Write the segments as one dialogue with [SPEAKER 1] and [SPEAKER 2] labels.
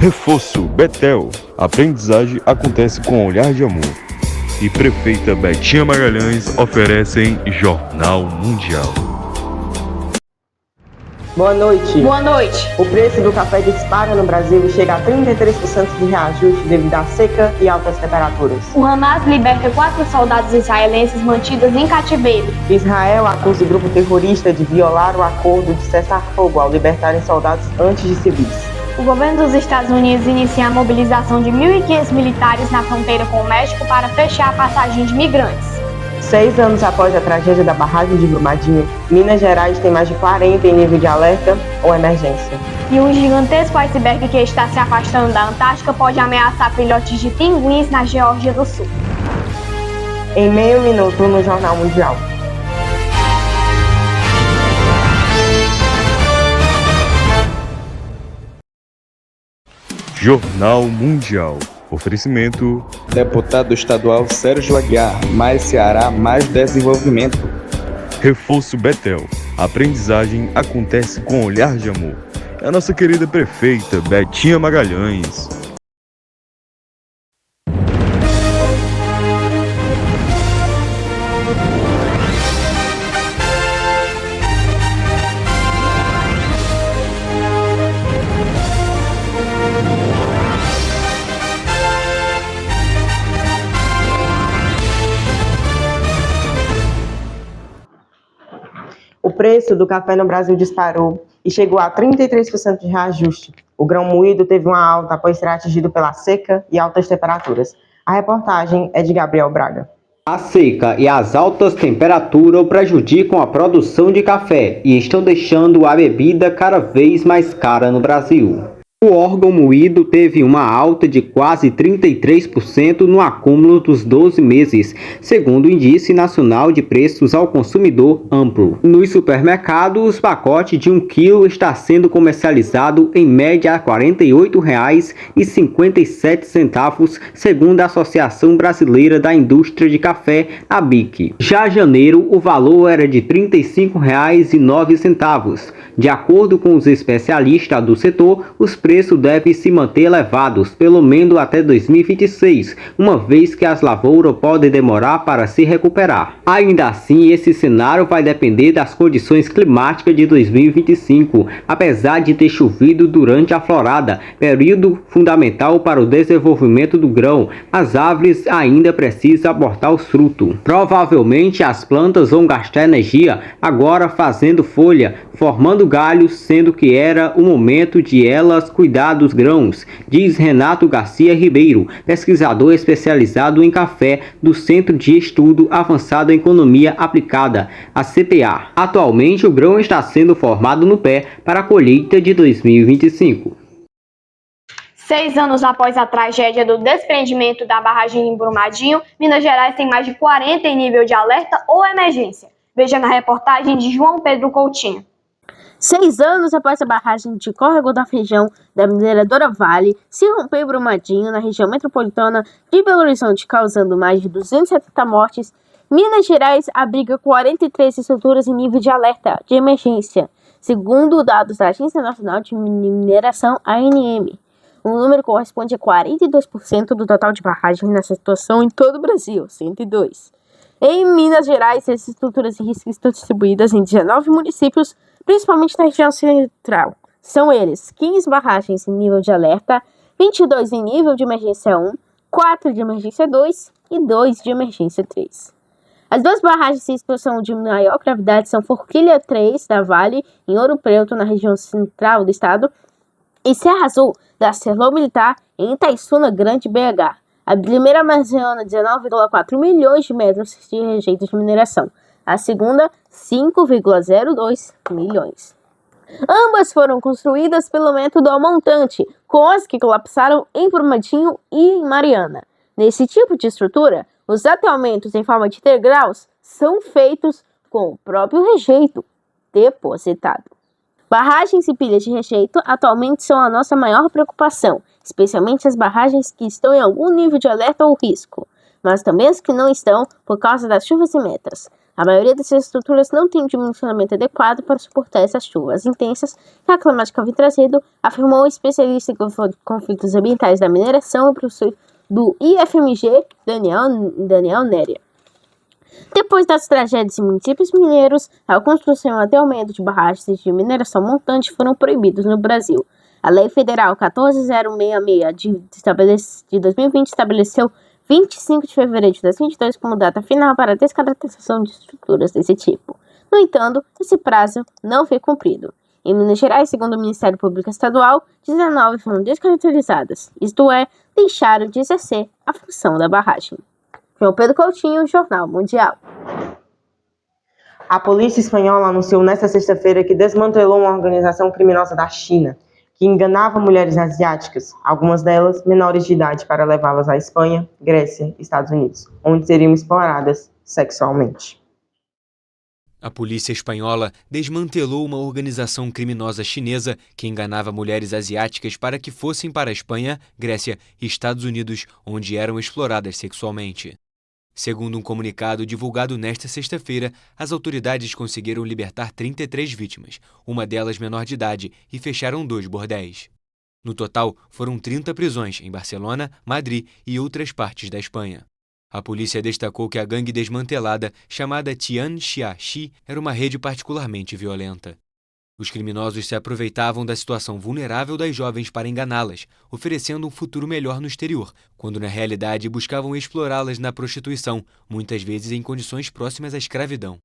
[SPEAKER 1] Reforço Betel. Aprendizagem acontece com olhar de amor. E Prefeita Betinha Magalhães oferecem Jornal Mundial.
[SPEAKER 2] Boa noite.
[SPEAKER 3] Boa noite.
[SPEAKER 2] O preço do café dispara no Brasil e chega a 33% de reajuste devido à seca e altas temperaturas.
[SPEAKER 3] O Hamas liberta 4 soldados israelenses mantidos em cativeiro.
[SPEAKER 2] Israel acusa o grupo terrorista de violar o acordo de cessar-fogo ao libertarem soldados antes de civis.
[SPEAKER 3] O governo dos Estados Unidos inicia a mobilização de 1.500 militares na fronteira com o México para fechar a passagem de migrantes.
[SPEAKER 2] 6 anos após a tragédia da barragem de Brumadinho, Minas Gerais tem mais de 40 em nível de alerta ou emergência.
[SPEAKER 3] E um gigantesco iceberg que está se afastando da Antártica pode ameaçar filhotes de pinguins na Geórgia do Sul.
[SPEAKER 2] Em meio minuto no Jornal Mundial.
[SPEAKER 1] Jornal Mundial. Oferecimento.
[SPEAKER 4] Deputado estadual Sérgio Aguiar, mais Ceará, mais desenvolvimento.
[SPEAKER 1] Reforço Betel. Aprendizagem acontece com olhar de amor. É a nossa querida prefeita Betinha Magalhães.
[SPEAKER 2] O preço do café no Brasil disparou e chegou a 33% de reajuste. O grão moído teve uma alta após ser atingido pela seca e altas temperaturas. A reportagem é de Gabriel Braga.
[SPEAKER 5] A seca e as altas temperaturas prejudicam a produção de café e estão deixando a bebida cada vez mais cara no Brasil. O órgão moído teve uma alta de quase 33% no acúmulo dos 12 meses, segundo o Índice Nacional de Preços ao Consumidor Amplo. Nos supermercados, o pacote de 1 kg está sendo comercializado em média a R$ 48,57, segundo a Associação Brasileira da Indústria de Café, ABIC. Já em janeiro, o valor era de R$ 35,09. De acordo com os especialistas do setor, os preços devem se manter elevados, pelo menos até 2026, uma vez que as lavouras podem demorar para se recuperar. Ainda assim, esse cenário vai depender das condições climáticas de 2025, apesar de ter chovido durante a florada, período fundamental para o desenvolvimento do grão. As árvores ainda precisam abortar os frutos. Provavelmente as plantas vão gastar energia agora fazendo folha, formando galhos, sendo que era o momento de elas cuidar dos grãos, diz Renato Garcia Ribeiro, pesquisador especializado em café do Centro de Estudo Avançado em Economia Aplicada, a CPA. Atualmente o grão está sendo formado no pé para a colheita de 2025.
[SPEAKER 3] 6 anos após a tragédia do desprendimento da barragem em Brumadinho, Minas Gerais tem mais de 40 em nível de alerta ou emergência. Veja na reportagem de João Pedro Coutinho.
[SPEAKER 6] 6 anos após a barragem de córrego da região da mineradora Vale se romper em Brumadinho, na região metropolitana de Belo Horizonte, causando mais de 270 mortes, Minas Gerais abriga 43 estruturas em nível de alerta de emergência, segundo dados da Agência Nacional de Mineração, ANM. O número corresponde a 42% do total de barragens nessa situação em todo o Brasil, 102. Em Minas Gerais, essas estruturas de risco estão distribuídas em 19 municípios, principalmente na região central. São eles 15 barragens em nível de alerta, 22 em nível de emergência 1, 4 de emergência 2 e 2 de emergência 3. As duas barragens em situação de maior gravidade são Forquilha 3, da Vale, em Ouro Preto, na região central do estado, e Serra Azul, da ArcelorMittal, em Itaiçuna Grande, BH. A primeira armazena 19,4 milhões de metros de rejeitos de mineração. A segunda, 5,02 milhões. Ambas foram construídas pelo método montante, com as que colapsaram em Brumadinho e em Mariana. Nesse tipo de estrutura, os aterramentos em forma de degraus são feitos com o próprio rejeito depositado. Barragens e pilhas de rejeito atualmente são a nossa maior preocupação, especialmente as barragens que estão em algum nível de alerta ou risco, mas também as que não estão por causa das chuvas e metas. A maioria dessas estruturas não tem um dimensionamento adequado para suportar essas chuvas intensas que a climática vem trazendo, afirmou o especialista em conflitos ambientais da mineração e professor do IFMG, Daniel Néria. Depois das tragédias em municípios mineiros, a construção e até o aumento de barragens de mineração montante foram proibidos no Brasil. A Lei Federal 14.066 de 2020 estabeleceu 25 de fevereiro de 2022 como data final para a descaracterização de estruturas desse tipo. No entanto, esse prazo não foi cumprido. Em Minas Gerais, segundo o Ministério Público Estadual, 19 foram descaracterizadas, isto é, deixaram de exercer a função da barragem. João Pedro Coutinho, Jornal Mundial.
[SPEAKER 2] A polícia espanhola anunciou nesta sexta-feira que desmantelou uma organização criminosa da China que enganava mulheres asiáticas, algumas delas menores de idade, para levá-las à Espanha, Grécia e Estados Unidos, onde seriam exploradas sexualmente.
[SPEAKER 7] A polícia espanhola desmantelou uma organização criminosa chinesa que enganava mulheres asiáticas para que fossem para a Espanha, Grécia e Estados Unidos, onde eram exploradas sexualmente. Segundo um comunicado divulgado nesta sexta-feira, as autoridades conseguiram libertar 33 vítimas, uma delas menor de idade, e fecharam 2 bordéis. No total, foram 30 prisões em Barcelona, Madrid e outras partes da Espanha. A polícia destacou que a gangue desmantelada, chamada Tianxia-Xi, era uma rede particularmente violenta. Os criminosos se aproveitavam da situação vulnerável das jovens para enganá-las, oferecendo um futuro melhor no exterior, quando na realidade buscavam explorá-las na prostituição, muitas vezes em condições próximas à escravidão.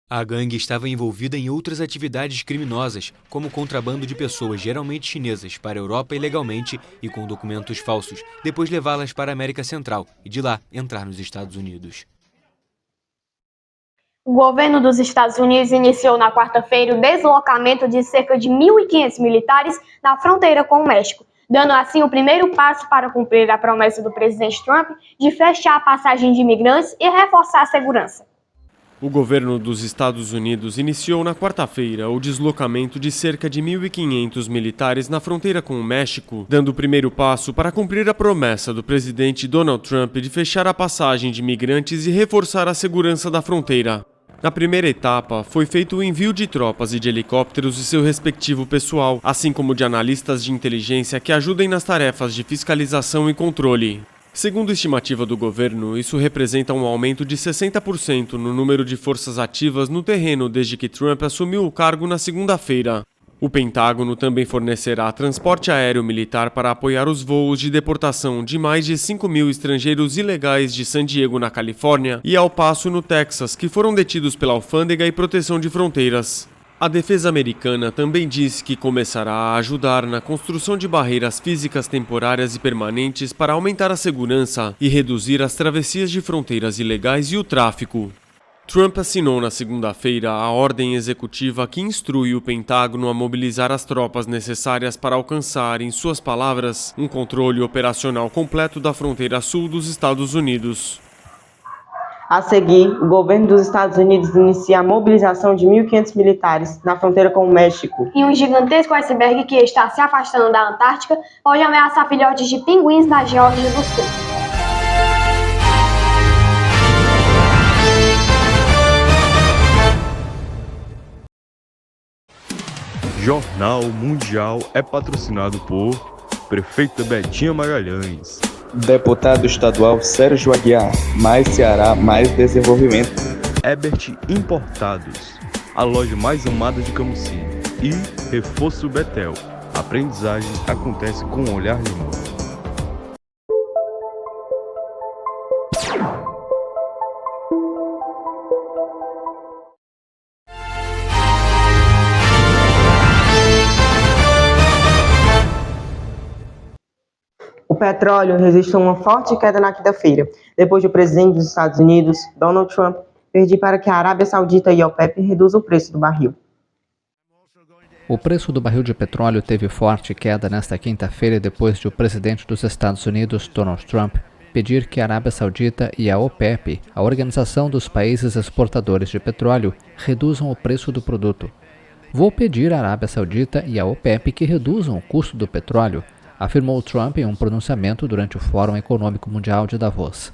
[SPEAKER 7] A gangue estava envolvida em outras atividades criminosas, como o contrabando de pessoas geralmente chinesas para a Europa ilegalmente e com documentos falsos, depois levá-las para a América Central e de lá entrar nos Estados Unidos.
[SPEAKER 3] O governo dos Estados Unidos iniciou na quarta-feira o deslocamento de cerca de 1.500 militares na fronteira com o México, dando assim o primeiro passo para cumprir a promessa do presidente Trump de fechar a passagem de imigrantes e reforçar a segurança.
[SPEAKER 8] O governo dos Estados Unidos iniciou na quarta-feira o deslocamento de cerca de 1.500 militares na fronteira com o México, dando o primeiro passo para cumprir a promessa do presidente Donald Trump de fechar a passagem de imigrantes e reforçar a segurança da fronteira. Na primeira etapa, foi feito o envio de tropas e de helicópteros e seu respectivo pessoal, assim como de analistas de inteligência que ajudem nas tarefas de fiscalização e controle. Segundo a estimativa do governo, isso representa um aumento de 60% no número de forças ativas no terreno desde que Trump assumiu o cargo na segunda-feira. O Pentágono também fornecerá transporte aéreo militar para apoiar os voos de deportação de mais de 5.000 estrangeiros ilegais de San Diego, na Califórnia, e El Paso, no Texas, que foram detidos pela Alfândega e Proteção de Fronteiras. A defesa americana também disse que começará a ajudar na construção de barreiras físicas temporárias e permanentes para aumentar a segurança e reduzir as travessias de fronteiras ilegais e o tráfico. Trump assinou na segunda-feira a ordem executiva que instrui o Pentágono a mobilizar as tropas necessárias para alcançar, em suas palavras, um controle operacional completo da fronteira sul dos Estados Unidos.
[SPEAKER 2] A seguir, o governo dos Estados Unidos inicia a mobilização de 1.500 militares na fronteira com o México.
[SPEAKER 3] E um gigantesco iceberg que está se afastando da Antártica pode ameaçar filhotes de pinguins na Geórgia do Sul.
[SPEAKER 1] Jornal Mundial é patrocinado por Prefeita Betinha Magalhães,
[SPEAKER 4] Deputado Estadual Sérgio Aguiar, mais Ceará, mais desenvolvimento.
[SPEAKER 1] Ebert Importados, a loja mais amada de Camusim, e Reforço Betel. A aprendizagem acontece com um olhar de amor.
[SPEAKER 2] O petróleo registrou uma forte queda na quinta-feira, depois de o presidente dos Estados Unidos, Donald Trump, pedir para que a Arábia Saudita e a OPEP reduzam o preço do barril.
[SPEAKER 9] O preço do barril de petróleo teve forte queda nesta quinta-feira depois de o presidente dos Estados Unidos, Donald Trump, pedir que a Arábia Saudita e a OPEP, a Organização dos Países Exportadores de Petróleo, reduzam o preço do produto. Vou pedir à Arábia Saudita e à OPEP que reduzam o custo do petróleo, afirmou Trump em um pronunciamento durante o Fórum Econômico Mundial de Davos.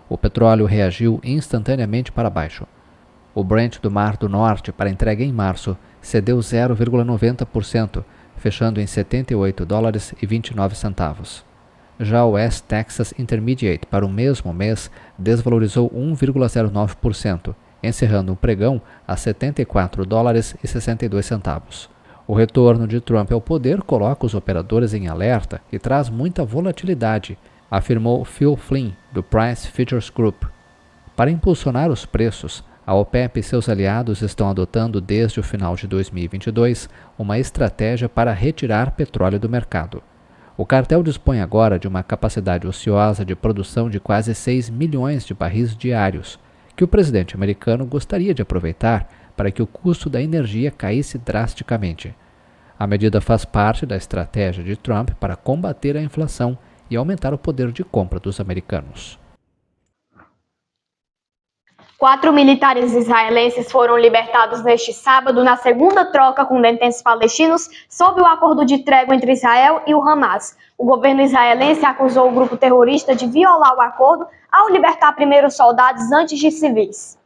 [SPEAKER 9] O petróleo reagiu instantaneamente para baixo. O Brent do Mar do Norte, para entrega em março, cedeu 0,90%, fechando em $78,29. Já o West Texas Intermediate, para o mesmo mês, desvalorizou 1,09%, encerrando o pregão a $74,62. O retorno de Trump ao poder coloca os operadores em alerta e traz muita volatilidade, afirmou Phil Flynn, do Price Futures Group. Para impulsionar os preços, a OPEP e seus aliados estão adotando desde o final de 2022 uma estratégia para retirar petróleo do mercado. O cartel dispõe agora de uma capacidade ociosa de produção de quase 6 milhões de barris diários, que o presidente americano gostaria de aproveitar para que o custo da energia caísse drasticamente. A medida faz parte da estratégia de Trump para combater a inflação e aumentar o poder de compra dos americanos.
[SPEAKER 3] 4 militares israelenses foram libertados neste sábado na segunda troca com detentos palestinos sob o acordo de trégua entre Israel e o Hamas. O governo israelense acusou o grupo terrorista de violar o acordo ao libertar primeiro soldados antes de civis.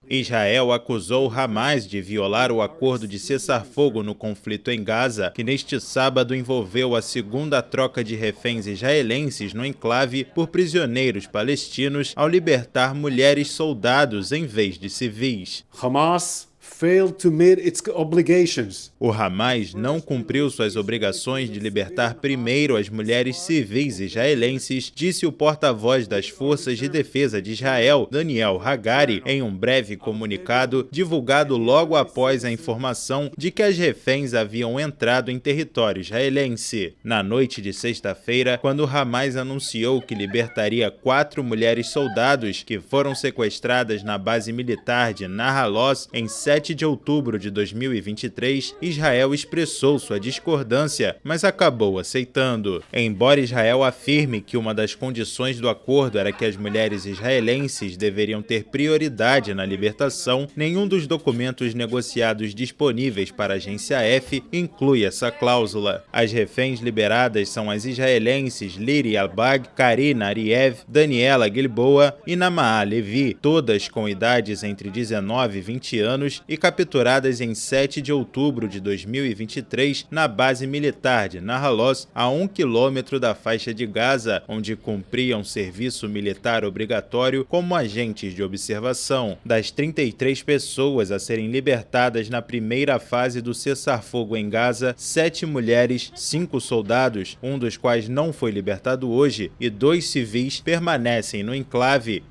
[SPEAKER 10] Israel acusou Hamas de violar o acordo de cessar-fogo no conflito em Gaza, que neste sábado envolveu a segunda troca de reféns israelenses no enclave por prisioneiros palestinos ao libertar mulheres soldados em vez de civis.
[SPEAKER 11] Hamas failed to meet its obligations.
[SPEAKER 10] O Hamas não cumpriu suas obrigações de libertar primeiro as mulheres civis israelenses, disse o porta-voz das Forças de Defesa de Israel, Daniel Hagari, em um breve comunicado divulgado logo após a informação de que as reféns haviam entrado em território israelense. Na noite de sexta-feira, quando o Hamas anunciou que libertaria 4 mulheres soldados que foram sequestradas na base militar de Nahalos em 7 de outubro de 2023, Israel expressou sua discordância, mas acabou aceitando. Embora Israel afirme que uma das condições do acordo era que as mulheres israelenses deveriam ter prioridade na libertação, nenhum dos documentos negociados disponíveis para a agência F inclui essa cláusula. As reféns liberadas são as israelenses Liri Albag, Karina Ariev, Daniela Gilboa e Namaa Levi, todas com idades entre 19 e 20 anos e capturadas em 7 de outubro de 2023 na base militar de Nahalos, a 1 quilômetro da faixa de Gaza, onde cumpriam serviço militar obrigatório como agentes de observação. Das 33 pessoas a serem libertadas na primeira fase do cessar-fogo em Gaza, 7 mulheres, 5 soldados, um dos quais não foi libertado hoje, e 2 civis permanecem no enclave.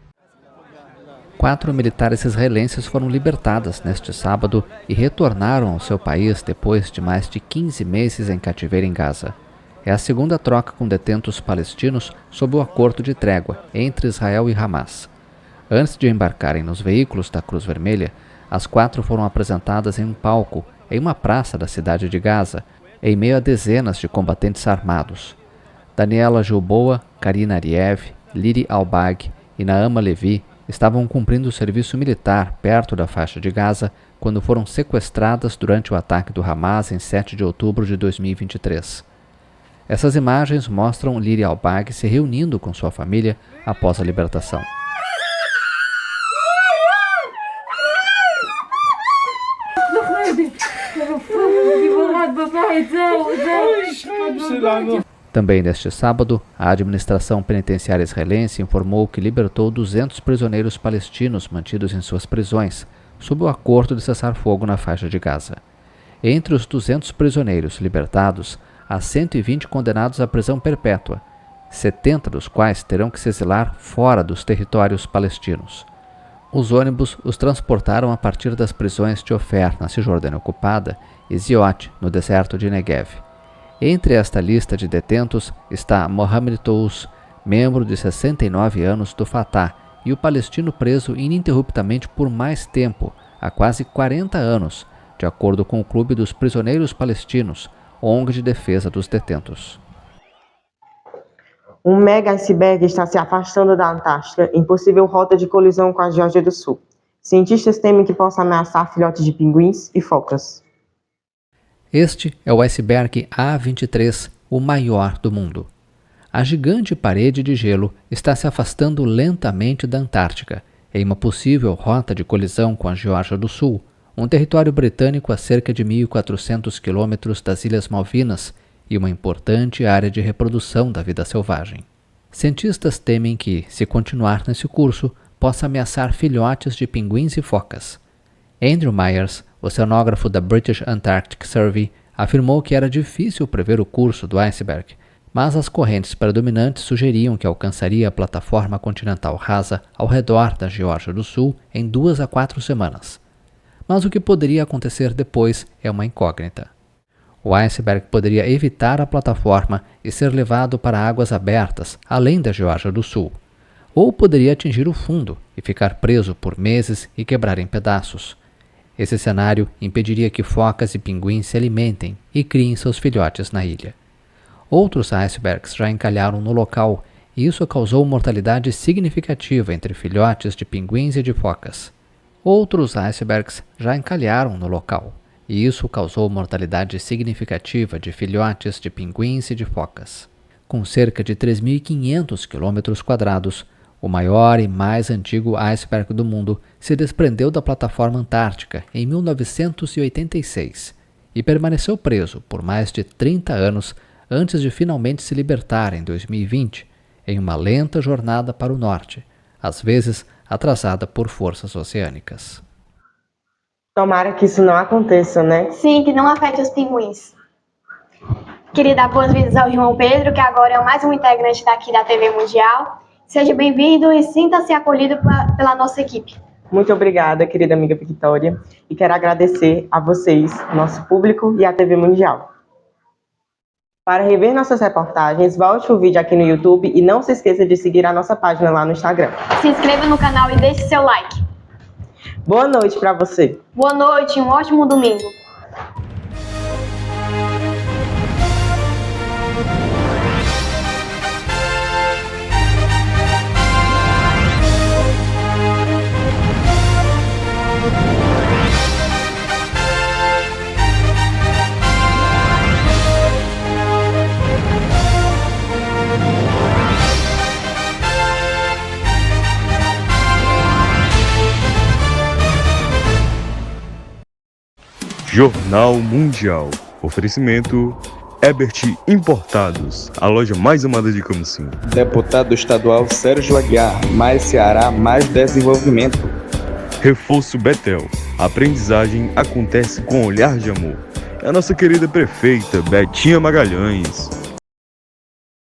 [SPEAKER 9] 4 militares israelenses foram libertadas neste sábado e retornaram ao seu país depois de mais de 15 meses em cativeiro em Gaza. É a segunda troca com detentos palestinos sob o acordo de trégua entre Israel e Hamas. Antes de embarcarem nos veículos da Cruz Vermelha, as 4 foram apresentadas em um palco em uma praça da cidade de Gaza, em meio a dezenas de combatentes armados. Daniela Gilboa, Karina Ariev, Liri Albag e Naama Levi estavam cumprindo o serviço militar perto da faixa de Gaza quando foram sequestradas durante o ataque do Hamas em 7 de outubro de 2023. Essas imagens mostram Liri Albag se reunindo com sua família após a libertação. Também neste sábado, a administração penitenciária israelense informou que libertou 200 prisioneiros palestinos mantidos em suas prisões, sob o acordo de cessar-fogo na faixa de Gaza. Entre os 200 prisioneiros libertados, há 120 condenados à prisão perpétua, 70 dos quais terão que se exilar fora dos territórios palestinos. Os ônibus os transportaram a partir das prisões de Ofer, na Cisjordânia ocupada, e Ziot, no deserto de Negev. Entre esta lista de detentos está Mohamed Tous, membro de 69 anos do Fatah, e o palestino preso ininterruptamente por mais tempo, há quase 40 anos, de acordo com o Clube dos Prisioneiros Palestinos, ONG de defesa dos detentos.
[SPEAKER 2] Um mega iceberg está se afastando da Antártica em possível rota de colisão com a Geórgia do Sul. Cientistas temem que possa ameaçar filhotes de pinguins e focas.
[SPEAKER 9] Este é o iceberg A23, o maior do mundo. A gigante parede de gelo está se afastando lentamente da Antártica, em uma possível rota de colisão com a Geórgia do Sul, um território britânico a cerca de 1.400 quilômetros das Ilhas Malvinas e uma importante área de reprodução da vida selvagem. Cientistas temem que, se continuar nesse curso, possa ameaçar filhotes de pinguins e focas. Andrew Myers, oceanógrafo da British Antarctic Survey, afirmou que era difícil prever o curso do iceberg, mas as correntes predominantes sugeriam que alcançaria a plataforma continental rasa ao redor da Geórgia do Sul em 2 a 4 semanas. Mas o que poderia acontecer depois é uma incógnita. O iceberg poderia evitar a plataforma e ser levado para águas abertas, além da Geórgia do Sul. Ou poderia atingir o fundo e ficar preso por meses e quebrar em pedaços. Esse cenário impediria que focas e pinguins se alimentem e criem seus filhotes na ilha. Outros icebergs já encalharam no local e isso causou mortalidade significativa entre filhotes de pinguins e de focas. Outros icebergs já encalharam no local e isso causou mortalidade significativa de filhotes de pinguins e de focas. Com cerca de 3.500 km², o maior e mais antigo iceberg do mundo se desprendeu da plataforma antártica em 1986 e permaneceu preso por mais de 30 anos antes de finalmente se libertar em 2020, em uma lenta jornada para o norte, às vezes atrasada por forças oceânicas.
[SPEAKER 2] Tomara que isso não aconteça, né?
[SPEAKER 3] Sim, que não afete os pinguins. Queria dar boas-vindas ao João Pedro, que agora é mais um integrante daqui da TV Mundial. Seja bem-vindo e sinta-se acolhido pela nossa equipe.
[SPEAKER 2] Muito obrigada, querida amiga Victoria, e quero agradecer a vocês, nosso público e a TV Mundial. Para rever nossas reportagens, volte o vídeo aqui no YouTube e não se esqueça de seguir a nossa página lá no Instagram.
[SPEAKER 3] Se inscreva no canal e deixe seu like.
[SPEAKER 2] Boa noite para você.
[SPEAKER 3] Boa noite e um ótimo domingo.
[SPEAKER 1] Jornal Mundial. Oferecimento Ebert Importados, a loja mais amada de Camusim.
[SPEAKER 4] Deputado estadual Sérgio Aguiar, mais Ceará, mais desenvolvimento.
[SPEAKER 1] Reforço Betel. A aprendizagem acontece com olhar de amor. É a nossa querida prefeita Betinha Magalhães.